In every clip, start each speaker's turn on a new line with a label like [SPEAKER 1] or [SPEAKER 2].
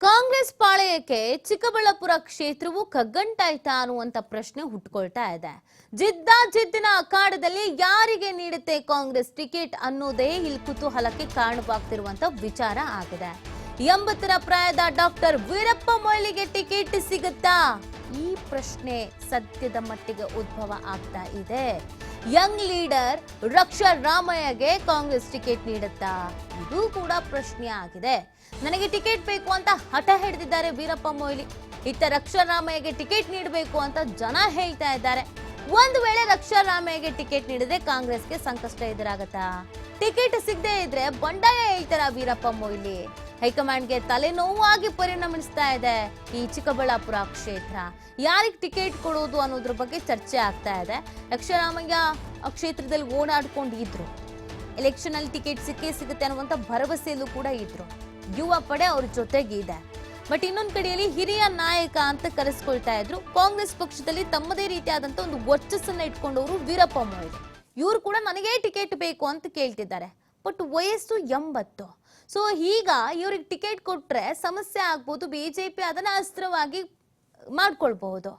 [SPEAKER 1] ಕಾಂಗ್ರೆಸ್ ಪಾಳೆಯಕ್ಕೆ ಚಿಕ್ಕಬಳ್ಳಾಪುರ ಕ್ಷೇತ್ರವು ಕಗ್ಗಂಟಾಯ್ತಾ ಅನ್ನುವಂತ ಪ್ರಶ್ನೆ ಹುಟ್ಕೊಳ್ತಾ ಇದೆ. ಜಿದ್ದಿನ ಅಖಾಡದಲ್ಲಿ ಯಾರಿಗೆ ನೀಡುತ್ತೆ ಕಾಂಗ್ರೆಸ್ ಟಿಕೆಟ್ ಅನ್ನೋದೇ ಇಲ್ಲಿ ಕುತೂಹಲಕ್ಕೆ ಕಾರಣವಾಗ್ತಿರುವಂತ ವಿಚಾರ ಆಗಿದೆ. 80ರ ಪ್ರಾಯದ ಡಾಕ್ಟರ್ ವೀರಪ್ಪ ಮೊಯ್ಲಿಗೆ ಟಿಕೆಟ್ ಸಿಗುತ್ತಾ? ಈ ಪ್ರಶ್ನೆ ಸದ್ಯದ ಮಟ್ಟಿಗೆ ಉದ್ಭವ ಆಗ್ತಾ ಇದೆ. ಯಂಗ್ ಲೀಡರ್ ರಕ್ಷಾ ರಾಮಯ್ಯಗೆ ಕಾಂಗ್ರೆಸ್ ಟಿಕೆಟ್ ನೀಡುತ್ತಾ? ಇದು ಕೂಡ ಪ್ರಶ್ನೆ ಆಗಿದೆ. ನನಗೆ ಟಿಕೆಟ್ ಬೇಕು ಅಂತ ಹಠ ಹಿಡಿದಿದ್ದಾರೆ ವೀರಪ್ಪ ಮೊಯ್ಲಿ. ಇತ್ತ ರಕ್ಷಾ ರಾಮಯ್ಯಗೆ ಟಿಕೆಟ್ ನೀಡಬೇಕು ಅಂತ ಜನ ಹೇಳ್ತಾ ಇದ್ದಾರೆ. ಒಂದು ವೇಳೆ ರಕ್ಷಾ ರಾಮಯ್ಯಗೆ ಟಿಕೆಟ್ ನೀಡಿದ್ರೆ ಕಾಂಗ್ರೆಸ್ಗೆ ಸಂಕಷ್ಟ ಎದುರಾಗತ್ತಾ? ಟಿಕೆಟ್ ಸಿಗದೆ ಇದ್ರೆ ಬಂಡಾಯ ಹೇಳ್ತಾರ ವೀರಪ್ಪ ಮೊಯ್ಲಿ? ಹೈಕಮಾಂಡ್ಗೆ ತಲೆನೋವಾಗಿ ಪರಿಣಮಿಸ್ತಾ ಇದೆ ಈ ಚಿಕ್ಕಬಳ್ಳಾಪುರ ಕ್ಷೇತ್ರ. ಯಾರಿಗೆ ಟಿಕೆಟ್ ಕೊಡೋದು ಅನ್ನೋದ್ರ ಬಗ್ಗೆ ಚರ್ಚೆ ಆಗ್ತಾ ಇದೆ. ರಕ್ಷಾರಾಮಯ್ಯ ಕ್ಷೇತ್ರದಲ್ಲಿ ಓಡಾಡ್ಕೊಂಡಿದ್ರು, ಎಲೆಕ್ಷನ್ ಅಲ್ಲಿ ಟಿಕೆಟ್ ಸಿಗುತ್ತೆ ಅನ್ನುವಂತ ಭರವಸೆಯಲ್ಲೂ ಕೂಡ ಇದ್ರು. ಯುವ ಪಡೆ ಅವ್ರ ಜೊತೆಗೆ ಇದೆ. ಬಟ್ ಇನ್ನೊಂದ್ ಕಡೆಯಲ್ಲಿ ಹಿರಿಯ ನಾಯಕ ಅಂತ ಕರೆಸ್ಕೊಳ್ತಾ ಇದ್ರು. ಕಾಂಗ್ರೆಸ್ ಪಕ್ಷದಲ್ಲಿ ತಮ್ಮದೇ ರೀತಿಯಾದಂತ ಒಂದು ವರ್ಚಸ್ಸನ್ನ ಇಟ್ಕೊಂಡವರು ವೀರಪ್ಪ ಮೊಯ್ಲಿ. ಇವ್ರು ಕೂಡ ನನಗೇ ಟಿಕೆಟ್ ಬೇಕು ಅಂತ ಕೇಳ್ತಿದ್ದಾರೆ. ಬಟ್ ವಯಸ್ಸು 80. ಸೊ ಈಗ ಇವ್ರಿಗೆ ಟಿಕೆಟ್ ಕೊಟ್ರೆ ಸಮಸ್ಯೆ ಆಗ್ಬೋದು. ಬಿಜೆಪಿ ಅದನ್ನ ಅಸ್ತ್ರವಾಗಿ ಮಾಡ್ಕೊಳ್ಬಹುದು.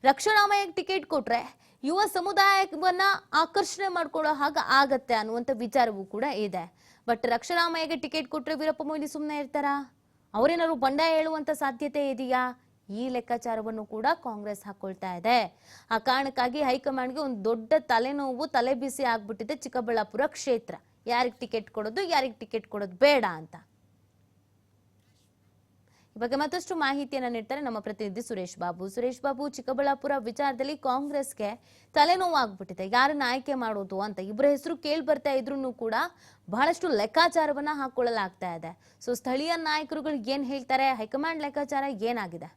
[SPEAKER 1] ರಕ್ಷಾರಾಮಯ್ಯಗೆ ಟಿಕೆಟ್ ಕೊಟ್ರೆ ಯುವ ಸಮುದಾಯವನ್ನ ಆಕರ್ಷಣೆ ಮಾಡ್ಕೊಳ್ಳೋ ಹಾಗೆ ಆಗತ್ತೆ ಅನ್ನುವಂಥ ವಿಚಾರವೂ ಕೂಡ ಇದೆ. ಬಟ್ ರಕ್ಷಾರಾಮಯ್ಯಗೆ ಟಿಕೆಟ್ ಕೊಟ್ರೆ ವೀರಪ್ಪ ಮೊಯ್ಲಿ ಸುಮ್ಮನೆ ಇರ್ತಾರಾ? ಅವರೇನಾದ್ರು ಬಂಡಾಯ ಹೇಳುವಂತ ಸಾಧ್ಯತೆ ಇದೆಯಾ? ಈ ಲೆಕ್ಕಾಚಾರವನ್ನು ಕೂಡ ಕಾಂಗ್ರೆಸ್ ಹಾಕೊಳ್ತಾ ಇದೆ. ಆ ಕಾರಣಕ್ಕಾಗಿ ಹೈಕಮಾಂಡ್ಗೆ ಒಂದು ದೊಡ್ಡ ತಲೆನೋವು, ತಲೆ ಬಿಸಿ ಆಗ್ಬಿಟ್ಟಿದೆ ಚಿಕ್ಕಬಳ್ಳಾಪುರ ಕ್ಷೇತ್ರ. ಯಾರಿಗೆ ಟಿಕೆಟ್ ಕೊಡೋದು, ಯಾರಿಗೆ ಟಿಕೆಟ್ ಕೊಡೋದು ಬೇಡ ಅಂತ. ಈ ಬಗ್ಗೆ ಮತ್ತಷ್ಟು ಮಾಹಿತಿಯನ್ನ ನೀಡ್ತಾರೆ ನಮ್ಮ ಪ್ರತಿನಿಧಿ ಸುರೇಶ್ ಬಾಬು, ಚಿಕ್ಕಬಳ್ಳಾಪುರ ವಿಚಾರದಲ್ಲಿ ಕಾಂಗ್ರೆಸ್ಗೆ ತಲೆನೋವು ಆಗ್ಬಿಟ್ಟಿದೆ. ಯಾರನ್ನ ಆಯ್ಕೆ ಮಾಡೋದು ಅಂತ ಇಬ್ಬರ ಹೆಸರು ಕೇಳಿ ಬರ್ತಾ ಇದ್ರು ಕೂಡ ಬಹಳಷ್ಟು ಲೆಕ್ಕಾಚಾರವನ್ನ ಹಾಕೊಳ್ಳಲಾಗ್ತಾ ಇದೆ. ಸೊ ಸ್ಥಳೀಯ ನಾಯಕರುಗಳು ಏನ್ ಹೇಳ್ತಾರೆ, ಹೈಕಮಾಂಡ್ ಲೆಕ್ಕಾಚಾರ ಏನಾಗಿದೆ?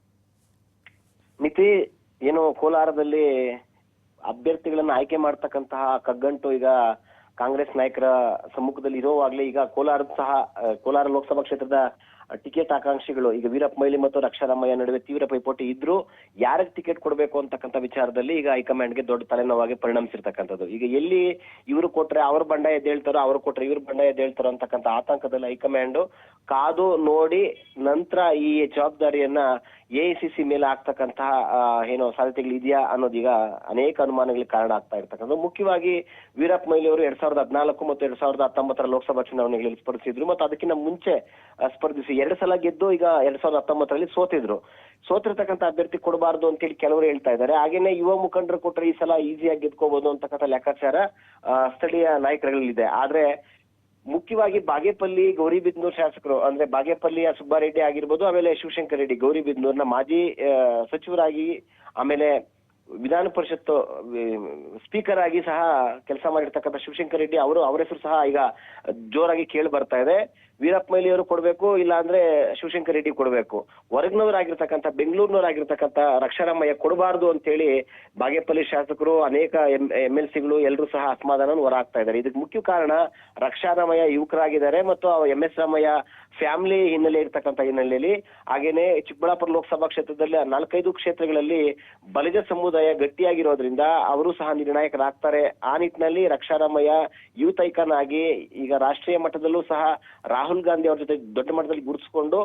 [SPEAKER 2] ಮಿತಿ ಏನು ಕೋಲಾರದಲ್ಲಿ ಅಭ್ಯರ್ಥಿಗಳನ್ನ ಆಯ್ಕೆ ಮಾಡ್ತಕ್ಕಂತಹ ಕಗ್ಗಂಟು ಈಗ ಕಾಂಗ್ರೆಸ್ ನಾಯಕರ ಸಮ್ಮುಖದಲ್ಲಿ ಇರುವಾಗಲೇ ಈಗ ಕೋಲಾರ ಲೋಕಸಭಾ ಕ್ಷೇತ್ರದ ಟಿಕೆಟ್ ಆಕಾಂಕ್ಷಿಗಳು ಈಗ ವೀರಪ್ಪ ಮೊಯ್ಲಿ ಮತ್ತು ರಕ್ಷಾರಾಮಯ್ಯ ನಡುವೆ ತೀವ್ರ ಪೈಪೋಟಿ ಇದ್ರು. ಯಾರಿಗೆ ಟಿಕೆಟ್ ಕೊಡಬೇಕು ಅಂತಕ್ಕಂಥ ವಿಚಾರದಲ್ಲಿ ಈಗ ಹೈಕಮಾಂಡ್ಗೆ ದೊಡ್ಡ ತಲೆನೋವಾಗಿ ಪರಿಣಮಿಸಿರ್ತಕ್ಕಂಥದ್ದು. ಈಗ ಎಲ್ಲಿ ಇವರು ಕೊಟ್ರೆ ಅವ್ರ ಬಂಡಾಯ ಎದ್ದೇಳ್ತಾರೋ, ಅವ್ರು ಕೊಟ್ರೆ ಇವ್ರ ಬಂಡಾಯ ಎದ್ದೇಳ್ತಾರೋ ಅಂತಕ್ಕಂಥ ಆತಂಕದಲ್ಲಿ ಹೈಕಮಾಂಡ್ ಕಾದು ನೋಡಿ ನಂತರ ಈ ಜವಾಬ್ದಾರಿಯನ್ನ AICC ಮೇಲೆ ಆಗ್ತಕ್ಕಂತಹ ಏನೋ ಸಾಧ್ಯತೆಗಳು ಇದೆಯಾ ಅನ್ನೋದೀಗ ಅನೇಕ ಅನುಮಾನಗಳಿಗೆ ಕಾರಣ ಆಗ್ತಾ ಇರ್ತಕ್ಕಂಥದ್ದು. ಮುಖ್ಯವಾಗಿ ವೀರಪ್ಪ ಮೊಯ್ಲಿ ಅವರು 2014 ಮತ್ತು 2019 ಲೋಕಸಭಾ ಚುನಾವಣೆಗಳಲ್ಲಿ ಸ್ಪರ್ಧಿಸಿದ್ರು ಮತ್ತು ಅದಕ್ಕಿಂತ ಮುಂಚೆ ಸ್ಪರ್ಧಿಸಿ 2 ಸಲ ಗೆದ್ದು ಈಗ 2019 ಸೋತಿರ್ತಕ್ಕಂಥ ಅಭ್ಯರ್ಥಿ ಕೊಡಬಾರ್ದು ಅಂತೇಳಿ ಕೆಲವರು ಹೇಳ್ತಾ ಇದ್ದಾರೆ. ಹಾಗೇನೆ ಯುವ ಮುಖಂಡರು ಕೊಟ್ರೆ ಈ ಸಲ ಈಸಿಯಾಗಿ ಗೆದ್ಕೋಬಹುದು ಅಂತಕ್ಕಂಥ ಲೆಕ್ಕಾಚಾರ ಸ್ಥಳೀಯ ನಾಯಕರಲ್ಲಿದೆ. ಆದ್ರೆ ಮುಖ್ಯವಾಗಿ ಬಾಗೇಪಲ್ಲಿ ಗೌರಿಬಿದನೂರು ಶಾಸಕರು ಅಂದ್ರೆ ಬಾಗೇಪಲ್ಲಿಯ ಸುಬ್ಬಾರೆಡ್ಡಿ ಆಗಿರ್ಬೋದು, ಆಮೇಲೆ ಶಿವಶಂಕರ್ ರೆಡ್ಡಿ ಗೌರಿಬಿದನೂರ್ನ ಮಾಜಿ ಸಚಿವರಾಗಿ ಆಮೇಲೆ ವಿಧಾನ ಪರಿಷತ್ ಸ್ಪೀಕರ್ ಆಗಿ ಸಹ ಕೆಲಸ ಮಾಡಿರ್ತಕ್ಕಂಥ ಶಿವಶಂಕರ್ ರೆಡ್ಡಿ ಅವರ ಹೆಸರು ಸಹ ಈಗ ಜೋರಾಗಿ ಕೇಳಿ ಬರ್ತಾ ಇದೆ. ವೀರಪ್ಪ ಮೊಯ್ಲಿ ಅವರು ಕೊಡ್ಬೇಕು, ಇಲ್ಲ ಅಂದ್ರೆ ಶಿವಶಂಕರ್ ರೆಡ್ಡಿ ಕೊಡ್ಬೇಕು. ಹೊರಗ್ನವರಾಗಿರ್ತಕ್ಕಂಥ ಬೆಂಗಳೂರಿನವರಾಗಿರ್ತಕ್ಕಂಥ ರಕ್ಷಾರಾಮಯ್ಯ ಕೊಡಬಾರ್ದು ಅಂತೇಳಿ ಬಾಗೇಪಲ್ಲಿ ಶಾಸಕರು, ಅನೇಕ MLCಗಳು ಎಲ್ಲರೂ ಸಹ ಅಸಮಾಧಾನ ಹೊರಹಾಕ್ತಾ ಇದ್ದಾರೆ. ಇದಕ್ಕೆ ಮುಖ್ಯ ಕಾರಣ ರಕ್ಷಾರಾಮಯ್ಯ ಯುವಕರಾಗಿದ್ದಾರೆ ಮತ್ತು MS ರಾಮಯ್ಯ ಫ್ಯಾಮಿಲಿ ಹಿನ್ನೆಲೆ ಇರ್ತಕ್ಕಂಥ ಹಿನ್ನೆಲೆಯಲ್ಲಿ, ಹಾಗೇನೆ ಚಿಕ್ಕಬಳ್ಳಾಪುರ ಲೋಕಸಭಾ ಕ್ಷೇತ್ರದಲ್ಲಿ 4-5 ಕ್ಷೇತ್ರಗಳಲ್ಲಿ ಬಲಿಜ ಸಮುದಾಯ ಗಟ್ಟಿಯಾಗಿರೋದ್ರಿಂದ ಅವರು ಸಹ ನಿರ್ಣಾಯಕರಾಗ್ತಾರೆ. ಆ ನಿಟ್ಟಿನಲ್ಲಿ ರಕ್ಷಾರಾಮಯ್ಯ ಯೂತ್ ಐಕಾನ್ ಆಗಿ ಈಗ ರಾಷ್ಟ್ರೀಯ ಮಟ್ಟದಲ್ಲೂ ಸಹ ರಾಹುಲ್ ಗಾಂಧಿ ಅವ್ರ ಜೊತೆ ದೊಡ್ಡ ಮಟ್ಟದಲ್ಲಿ ಗುರುತಿಸಿಕೊಂಡು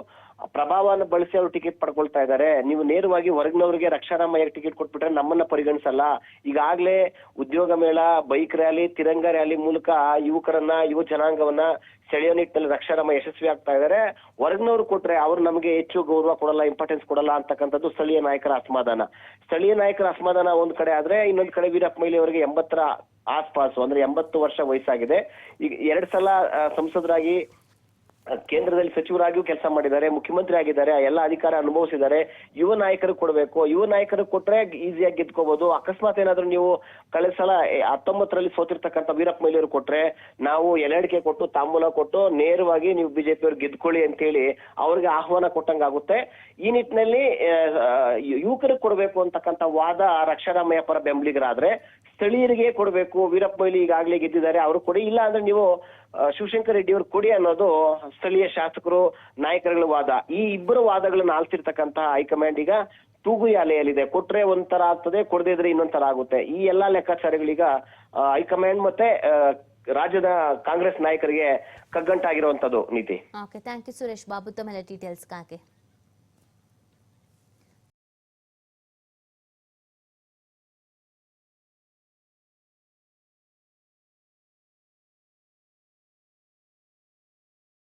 [SPEAKER 2] ಪ್ರಭಾವವನ್ನು ಬಳಸಿ ಅವರು ಟಿಕೆಟ್ ಪಡ್ಕೊಳ್ತಾ ಇದ್ದಾರೆ. ನೀವು ನೇರವಾಗಿ ಹೊರಗಿನವರಿಗೆ ರಕ್ಷಾರಾಮಯ್ಯ ಟಿಕೆಟ್ ಕೊಟ್ಬಿಟ್ರೆ ನಮ್ಮನ್ನ ಪರಿಗಣಿಸಲ್ಲ. ಈಗಾಗ್ಲೇ ಉದ್ಯೋಗ ಮೇಳ, ಬೈಕ್ ರ್ಯಾಲಿ, ತಿರಂಗ ರ್ಯಾಲಿ ಮೂಲಕ ಯುವ ಜನಾಂಗವನ್ನ ಸೆಳೆಯೋ ನಿಟ್ಟಿನಲ್ಲಿ ರಕ್ಷಾರಾಮಯ್ಯ ಯಶಸ್ವಿ ಆಗ್ತಾ ಇದ್ದಾರೆ. ಹೊರಗಿನವರು ಕೊಟ್ರೆ ಅವ್ರು ನಮಗೆ ಹೆಚ್ಚು ಗೌರವ ಕೊಡಲ್ಲ, ಇಂಪಾರ್ಟೆನ್ಸ್ ಕೊಡಲ್ಲ ಅಂತಕ್ಕಂಥದ್ದು ಸ್ಥಳೀಯ ನಾಯಕರ ಅಸಮಾಧಾನ ಒಂದ್ ಕಡೆ ಆದ್ರೆ, ಇನ್ನೊಂದ್ ಕಡೆ ವೀರಪ್ಪ ಮೊಯ್ಲಿ ಅವರಿಗೆ 80ರ ಆಸ್ಪಾಸು ಅಂದ್ರೆ 80 ವರ್ಷ ವಯಸ್ಸಾಗಿದೆ. ಈಗ 2 ಸಲ ಸಂಸದರಾಗಿ ಕೇಂದ್ರದಲ್ಲಿ ಸಚಿವರಾಗಿಯೂ ಕೆಲಸ ಮಾಡಿದ್ದಾರೆ, ಮುಖ್ಯಮಂತ್ರಿ ಆಗಿದ್ದಾರೆ, ಎಲ್ಲ ಅಧಿಕಾರ ಅನುಭವಿಸಿದ್ದಾರೆ. ಯುವ ನಾಯಕರು ಕೊಡ್ಬೇಕು. ಯುವ ನಾಯಕರು ಕೊಟ್ರೆ ಈಸಿಯಾಗಿ ಗೆದ್ಕೋಬಹುದು. ಅಕಸ್ಮಾತ್ ಏನಾದ್ರು ನೀವು ಕಳೆದ ಸಲ 19ರಲ್ಲಿ ಸೋತಿರ್ತಕ್ಕಂಥ ವೀರಪ್ಪ ಮೊಯ್ಲಿ ಅವರು ಕೊಟ್ರೆ ನಾವು ಎಲೆಡಿಕೆ ಕೊಟ್ಟು ತಾಂಬೂಲ ಕೊಟ್ಟು ನೇರವಾಗಿ ನೀವು ಬಿಜೆಪಿ ಅವ್ರು ಗೆದ್ಕೊಳ್ಳಿ ಅಂತೇಳಿ ಅವ್ರಿಗೆ ಆಹ್ವಾನ ಕೊಟ್ಟಂಗಾಗುತ್ತೆ. ಈ ನಿಟ್ಟಿನಲ್ಲಿ ಯುವಕರಿಗೆ ಕೊಡ್ಬೇಕು ಅಂತಕ್ಕಂಥ ವಾದ ರಕ್ಷಾರಾಮಯ್ಯ ಪರ ಬೆಂಬಲಿಗರಾದ್ರೆ, ಸ್ಥಳೀಯರಿಗೆ ಕೊಡ್ಬೇಕು, ವೀರಪ್ಪ ಮೊಯ್ಲಿ ಈಗಾಗಲೇ ಗೆದ್ದಿದ್ದಾರೆ ಅವರು ಕೊಡಿ, ಇಲ್ಲ ಅಂದ್ರೆ ನೀವು ಶಿವಶಂಕರ್ ರೆಡ್ಡಿ ಅವರು ಕೊಡಿ ಅನ್ನೋದು ಸ್ಥಳೀಯ ಶಾಸಕರು ನಾಯಕರುಗಳ ವಾದ. ಈ ಇಬ್ಬರು ವಾದಗಳನ್ನ ಆಲ್ತಿರ್ತಕ್ಕಂತ ಹೈಕಮಾಂಡ್ ಈಗ ತೂಗುಯಾಲೆಯಲ್ಲಿದೆ. ಕೊಟ್ರೆ ಒಂಥರ ಆಗ್ತದೆ, ಕೊಡದೇ ಇದ್ರೆ ಇನ್ನೊಂಥರ ಆಗುತ್ತೆ. ಈ ಎಲ್ಲಾ ಲೆಕ್ಕಾಚಾರಗಳೀಗ ಹೈಕಮಾಂಡ್ ಮತ್ತೆ ರಾಜ್ಯದ ಕಾಂಗ್ರೆಸ್ ನಾಯಕರಿಗೆ ಕಗ್ಗಂಟಾಗಿರುವಂತದ್ದು. ನೀತಿ.
[SPEAKER 1] Okay, thank you Suresh Babu ತಮ್ಮ ಡೀಟೇಲ್ಸ್ ಗಾಗಿ.